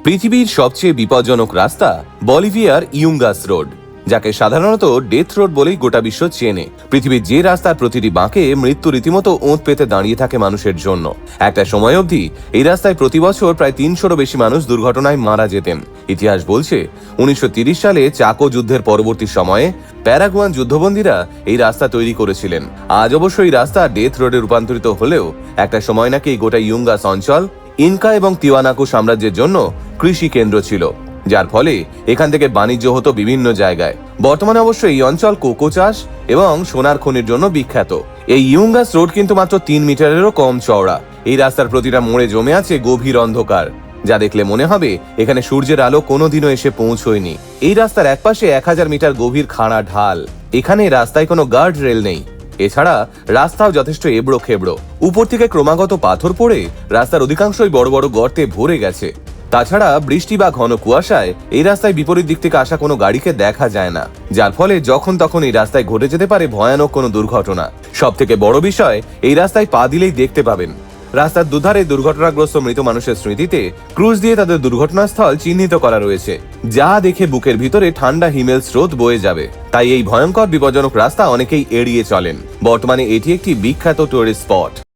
পৃথিবীর সবচেয়ে বিপজ্জনক রাস্তা বলিভিয়ার ইয়ুঙ্গাস রোড, যাকে সাধারণত ডেথ রোড বলেই গোটা বিশ্ব চেনে। পৃথিবীর যে রাস্তার প্রতিটি বাঁকে মৃত্যু রীতিমতো ওঁত পেতে দাঁড়িয়ে থাকে মানুষের জন্য। একটা সময় অবধি এই রাস্তায় প্রতি বছর প্রায় ৩০০রও বেশি মানুষ দুর্ঘটনায় মারা যেতেন। ইতিহাস বলছে ১৯৩০ সালে চাকো যুদ্ধের পরবর্তী সময়ে প্যারাগুয়ান যুদ্ধবন্দীরা এই রাস্তা তৈরি করেছিলেন। আজ অবশ্য এই রাস্তা ডেথ রোডে রূপান্তরিত হলেও একটা সময় নাকি এই গোটা ইয়ুঙ্গাস অঞ্চল ইনকা এবং তিওয়ানাকু সাম্রাজ্যের জন্য কৃষি কেন্দ্র ছিল, যার ফলে এখান থেকে বাণিজ্য হতো বিভিন্ন জায়গায়। বর্তমানে অবশ্য এই অঞ্চল কোকো চাষ এবং সোনার খনির জন্য বিখ্যাত। এই ইয়ুঙ্গাস রোড কিন্তু মাত্র ৩ মিটারেরও কম চওড়া। এই রাস্তার প্রতিটা মোড়ে জমে আছে গভীর অন্ধকার, যা দেখলে মনে হবে এখানে সূর্যের আলো কোনোদিনও এসে পৌঁছয়নি। এই রাস্তার একপাশে ১০০০ মিটার গভীর খাড়া ঢাল। এখানে রাস্তায় কোনো গার্ড রেল নেই। এছাড়া রাস্তাও যথেষ্ট এবড়ো খেবড়ো। উপর থেকে ক্রমাগত পাথর পড়ে রাস্তার অধিকাংশই বড় বড় গর্তে ভরে গেছে। তাছাড়া বৃষ্টি বা ঘন কুয়াশায় এই রাস্তায় বিপরীত দিক থেকে আসা কোনো গাড়িকে দেখা যায় না, যার ফলে যখন তখন এই রাস্তায় ঘটে যেতে পারে ভয়ানক কোনো দুর্ঘটনা। সব থেকে বড় বিষয়, এই রাস্তায় পা দিলেই দেখতে পাবেন রাস্তার দুধারে দুর্ঘটনাগ্রস্ত মৃত মানুষের স্মৃতিতে ক্রুশ দিয়ে তাদের দুর্ঘটনাস্থল চিহ্নিত করা রয়েছে, যা দেখে বুকের ভিতরে ঠান্ডা হিমেল স্রোত বয়ে যাবে। তাই এই ভয়ঙ্কর বিপজ্জনক রাস্তা অনেকেই এড়িয়ে চলেন। বর্তমানে এটি একটি বিখ্যাত টুরিস্ট স্পট।